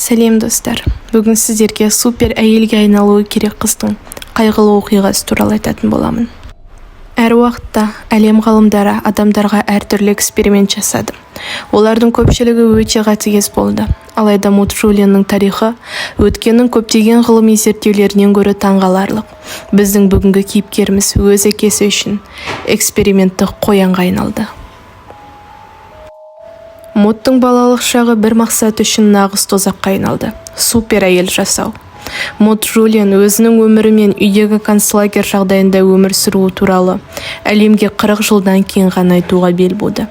Сәлем достар. Бүгін сіздерге супер әйелге айналуы керек қыздың қайғылы оқиғасы туралы айтатын боламын. Әр уақытта әлем ғалымдары адамдарға әртүрлі эксперимент жасады. Олардың көпшілігі өте қатыгез болды. Алайда Мод Джулианның тарихы өткеннің көптеген ғылыми зерттеулерінен гөрі таңғаларлық. Біздің бүгінгі кейіпкеріміз өз әкесі үшін экспериментті қоянға айналды. Модтың балалық шағы бір мақсат үшін нағыз тозаққа айналды. Супер әйел жасау. Мод Джулиан өзінің өмірі мен үйдегі концлагер жағдайында өмір сүруі туралы әлемге 40 жылдан кейін ғана айтуға бел буды.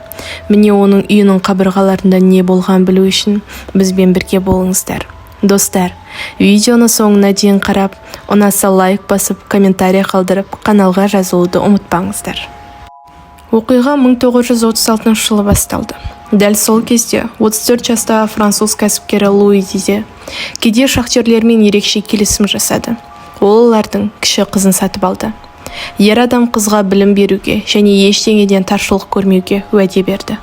Міне оның үйінің қабырғаларында не болған білу үшін бізбен бірге болыңыздар. Достар, видеоны соңына дейін қарап, ұнаса лайк басып, комментарий қалдырып, каналға жазылуды ұмытпаңыздар. Оқиға 1936 жылы басталды. Дәл сол кезде 34 жастағы француз кәсіпкері Луи Диде кедей шахтерлермен ерекше келісім жасады. Ол олардың кіші қызын сатып алды. Ер адам қызға білім беруге және ештеңеден таршылық көрмеуге уәде берді.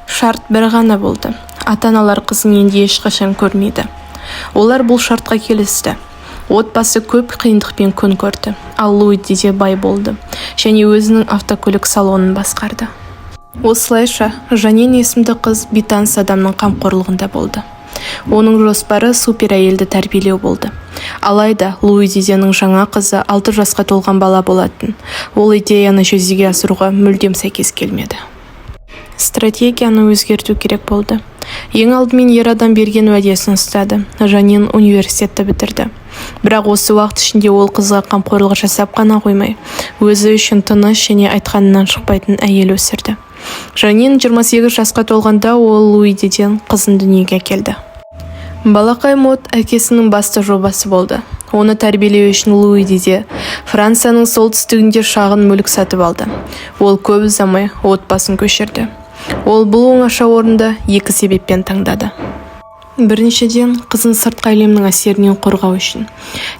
Шарт бір ғана болды. Ата-аналар қызын енді ешқашан көрмейді. Олар бұл шартқа келісті. Отбасы көп қиындықпен күн көрді. Ал Луи Диде бай болды және өзінің автокөлік салонын басқарды. Осылайша Жанин есімді қыз бейтаныс адамның қамқорлығында болды. Оның жоспары супер әйелді тәрбиелеу болды. Алайда Луи Диденің жаңа қызы 6 жасқа толған бала болатын. Ол идеяны жүзеге асыруға мүлдем сәйкес келмеді. Стратегияны өзгерту керек болды. Ең алдымен ер адам берген уәдесін ұстады. Жанин университетті бітірді. Бірақ осы уақыт ішінде ол қызға қамқорлық жасап қана қоймай, өзі үшін тыныш және айтқанынан шықпайтын әйел өсірді. Жанин 28 жасқа толғанда ол Луи Диден қызын дүниеге әкелді. Балақай Мод әкесінің басты жобасы болды. Оны тәрбиелеу үшін Луи Диде Францияның солтүстігінде шағын мүлік сатып алды. Ол көп ұзамай отбасын көшірді. Ол бұл оңаша орынды екі себеппен таңдады. Біріншіден, қызын сыртқы әлемнің әсерінен қорғау үшін.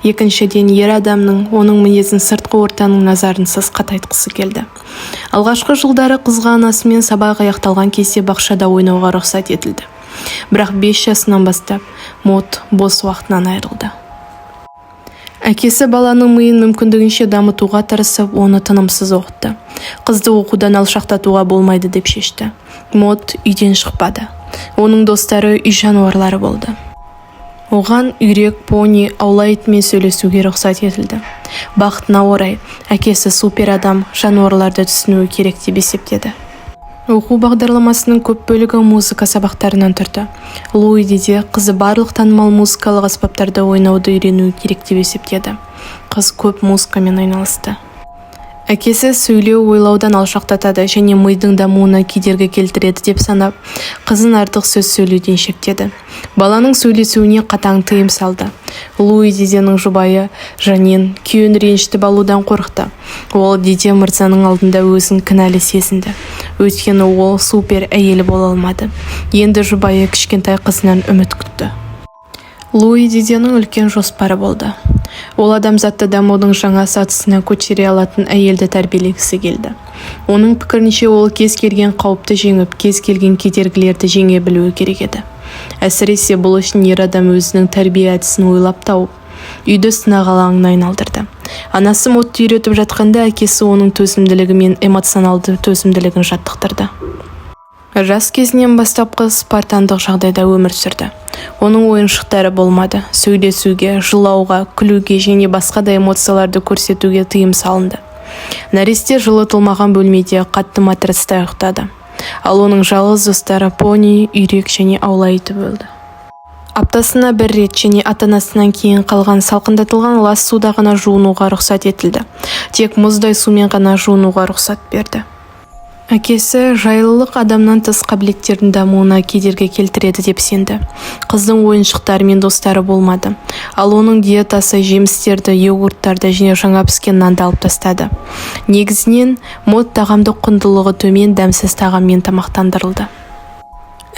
Екіншіден, ер адамның оның мінезін сыртқы ортаның назарынсыз қатайтқысы келді. Алғашқы жылдары қызға анасымен сабақ аяқталған кезде бақшада ойнауға рұқсат етілді. Бірақ 5 жасынан бастап Мод бос уақытынан айырылды. Әкесі баланың миын мүмкіндігінше дамытуға тырысып, оны тынымсыз оқытты. Қызды оқудан алшақтатуға болмайды деп шешті. Мод үйден шықпады. Оның достары үй жануарлары болды. Оған үйрек, пони, аула итімен сөйлесуге рұқсат етілді. Бақытына орай, әкесі супер адам жануарларды түсінуі керек деп есептеді. Оқу бағдарламасының көп бөлігі музыка сабақтарынан тұрды. Луи Диде қызы барлық танымал музыкалық аспаптарда ойнауды үйренуі керек деп есептеді. Қыз көп музыкамен айналысты. Әкесі сөйлеу ойлаудан алшақтатады және мидың дамуына кедергі келтіреді деп санап, қызын артық сөз сөйлеуден шектеді. Баланың сөйлесуіне қатаң тыйым салды. Луи Диденің жұбайы Жанин күйеуін ренжітіп алудан қорықты. Ол Диде мырзаның алдында өзін кінәлі сезінді. Өйткені ол супер әйелі бола алмады. Енді жұбайы кішкентай қызынан үміт күтті. Луи Диденің үлкен жоспары болды. Ол адамзатты дамудың жаңа сатысына көтере алатын әйелді тәрбиелегісі келді. Оның пікірінше ол кез келген қауіпті жеңіп, кез келген кедергілерді жеңе білуі керек еді. Әсіресе бұл үшін ер адам өзінің тәрбие әдісін ойлап тауып, үйді сынақ алаңына айналдырды. Анасы Модты үйретіп жатқанда әкесі оның төзімділігі мен эмоционалды төзімділігін жаттықтырды. Жас кезінен бастап қыз спартандық жағдайда өмір сүрді. Оның ойыншықтары болмады. Сөйлесуге, жылауға, күлуге және басқа да эмоцияларды көрсетуге тыйым салынды. Нәресте жылытылмаған бөлмеде қатты матрацта ұйықтады. Ал оның жалғыз достары пони, үйрек және аула иті болды. Аптасына бір рет және ата-анасынан кейін қалған салқындатылған лас суда ғана жуынуға рұқсат етілді. Тек мұздай сумен ғана жуынуға рұқсат берді. Әкесі жайлылық адамнан тыс қабілеттердің дамуына кедергі келтіреді деп сенді. Қыздың ойыншықтары мен достары болмады. Ал оның диетасы жемістерді, йогурттарды және жаңа піскен нанды алып тастады. Негізінен Мод тағамдық құндылығы төмен дәмсіз тағаммен тамақтандырылды.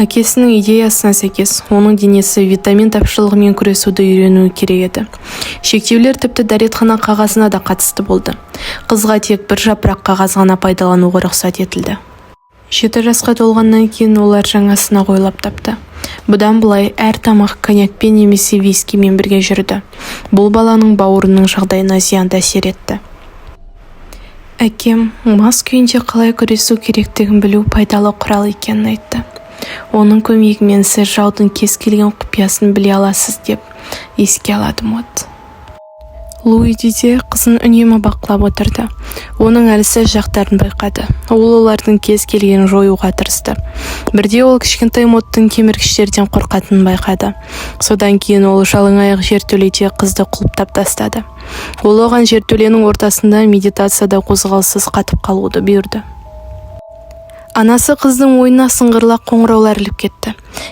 Әкесінің идеясына сәйкес, оның денесі витамин тапшылығымен күресуді үйренуі керек еді. Шектеулер тіпті дәретхана қағазына да қатысты болды. Қызға тек бір жапырақ қағаз ғана пайдалануға рұқсат етілді. 7 жасқа толғаннан кейін олар жаңа сынақ ойлап тапты. Бұдан былай әр тамақ коньякпен немесе вискимен бірге жүрді. Бұл баланың бауырының жағдайына зиянды әсер етті. Әкем мас күйінде қалай күресу керектігін білу пайдалы құрал екенін айтты. Оның көмегімен сіз жаудың кез келген құпиясын біле аласыз деп еске алады Мод. Луиди де қызын үнемі бақылап отырды. Оның әлсіз жақтарын байқады. Ол олардың кез келген жоюға тырысты. Бірде ол кішкентай Модтың кеміргіштерден қорқатынын байқады. Содан кейін ол жалаң аяқ жертөледе қызды құлыптап тастады. Ол оған жертөленің ортасында медитацияда қозғалыссыз қатып қалуды бұйырды. Анасы қыздың ойына сыңғырлақ қоңыраулар іліп кетті.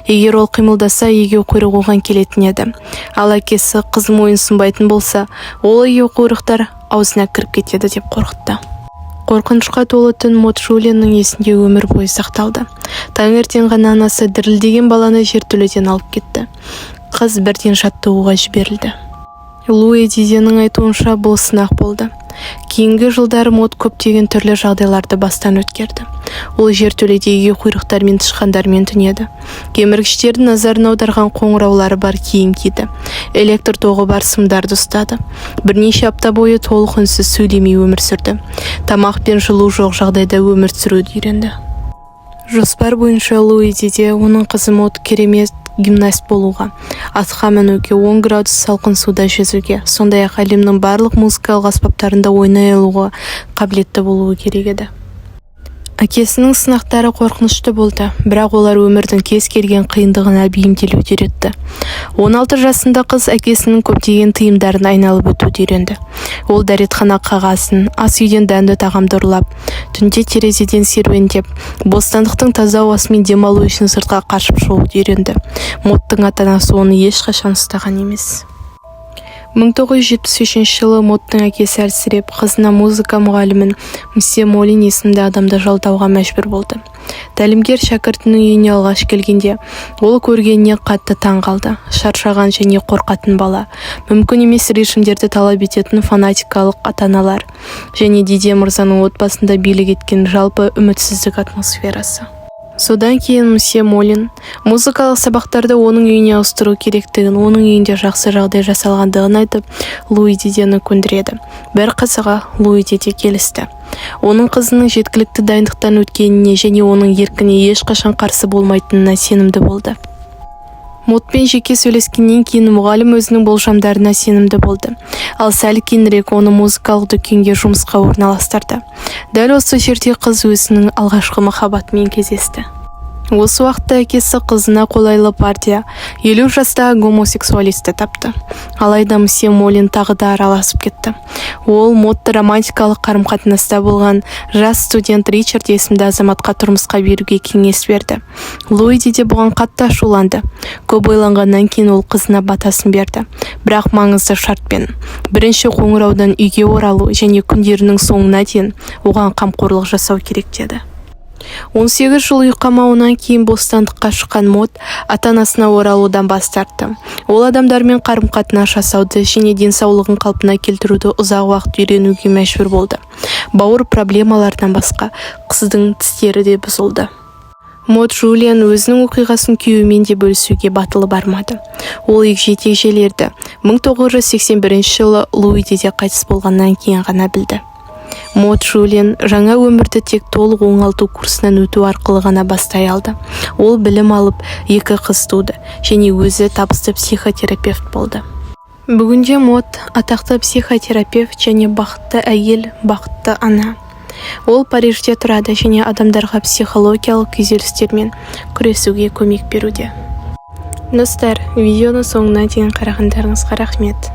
Егер ол қимылдаса, егеу құйрық оған келетін еді. Ал әкесі қызым ойын сынбайтын болса, ол егеу құйрықтар аузына кіріп кетеді деп қорқытты. Қорқынышқа толы түн Мод Джулианның есінде өмір бойы сақталды. Таңертең ғана анасы дірілдеген баланы жертөледен алып кетті. Қыз бірден жаттығуға жіберілді. Луидиденің айтуынша бұл сынақ болды. Кейінгі жылдары Мод көптеген түрлі жағдайларды бастан өткерді. Ол жертөледегі құйрықтар мен тышқандармен түнеді. Кеміргіштердің назарын аударған қоңыраулары бар киім киді. Электр тоғы бар сымдарды ұстады. Бірнеше апта бойы толық үнсіз сөйлемей өмір сүрді. Тамақ пен жылу жоқ жағдайда өмір сүруді үйренді. Жоспар бойынша Луидиде оның қызы Мод керемет гимнаст болуға, атқа мінуге, 10 градус салқын суда жүзуге, сондай-ақ әлемнің барлық музыкалық аспаптарында ойнай алуға қабілетті болуы керек еді. Әкесінің сынақтары қорқынышты болды, бірақ олар өмірдің кез келген қиындығына бейімделуді үйретті. 16 жасында қыз әкесінің көптеген тыйымдарын айналып өтуді үйренді. Ол дәретхана қағазын, ас үйден дәмді тағамды ұрлап, түнде терезеден серуендеп, бостандықтың таза ауасымен демалу үшін сыртқа қашып шығуды үйренді. Модтың ата-анасы оны ешқашан ұстаған емес. 1973 жылы Модтың әкесі әлсіреп, қызына музыка мұғалімін Мсье Молин есімді адамды жалдауға мәжбүр болды. Тәлімгер шәкіртінің үйіне алғаш келгенде, ол көргеніне қатты таң қалды. Шаршаған және қорқатын бала, мүмкін емес режимдерді талап ететін фанатикалық ата-аналар және Диде мырзаның отбасында билік еткен жалпы үмітсіздік атмосферасы. Содан кейін Мсье Молин музыкалық сабақтарды оның үйіне ауыстыру керектігін, оның үйінде жақсы жағдай жасалғандығын айтып, Луидидені көндіреді. Бір қызығы Луидиде келісті. Оның қызының жеткілікті дайындықтан өткеніне және оның еркіне ешқашан қарсы болмайтынына сенімді болды. Модпен жеке сөйлескеннен кейін мұғалім өзінің болжамдарына сенімді болды. Ал сәл кейінірек оны музыкалық дүкенге жұмысқа орналастырды. Дәл осы жерде қыз өзінің алғашқы махаббатымен кездесті. Осы уақытта әкесі қызына қолайлы партия 50 жастағы гомосексуалисті тапты. Алайда Мсье Молин тағы да араласып кетті. Ол Модты романтикалық қарым-қатынаста болған жас студент Ричард есімді азаматқа тұрмысқа беруге кеңес берді. Луиди де бұған қатты ашуланды. Көп ойланғаннан кейін ол қызына батасын берді. Бірақ маңызды шартпен. Бірінші қоңыраудан үйге оралу және күндерінің соңына дейін оған қамқорлық жасау керек деді. 18 жыл үй қамауынан кейін бостандыққа шыққан Мод ата-анасына оралудан бас тартты. Ол адамдармен қарым-қатынас жасауды және денсаулығын қалпына келтіруді ұзақ уақыт үйренуге мәжбүр болды. Бауыр проблемалардан басқа қыздың тістері де бұзылды. Мод Джулиан өзінің оқиғасын күйеуімен де бөлісуге батылы бармады. Ол егжей-тегжейлерді 1981 жылы Луидиде қайтыс болғаннан кейін ғана білді. Мод Джулиан жаңа өмірді тек толық оңалту курсынан өту арқылы ғана бастай алды. Ол білім алып, 2 қыз туды және өзі табысты психотерапевт болды. Бүгінде Мод атақты психотерапевт және бақытты әйел, бақытты ана. Ол Парижде тұрады және адамдарға психологиялық күйзелістермен күресуге көмек беруде. Достар, видеоны соңына дейін қарағандарыңызға рахмет.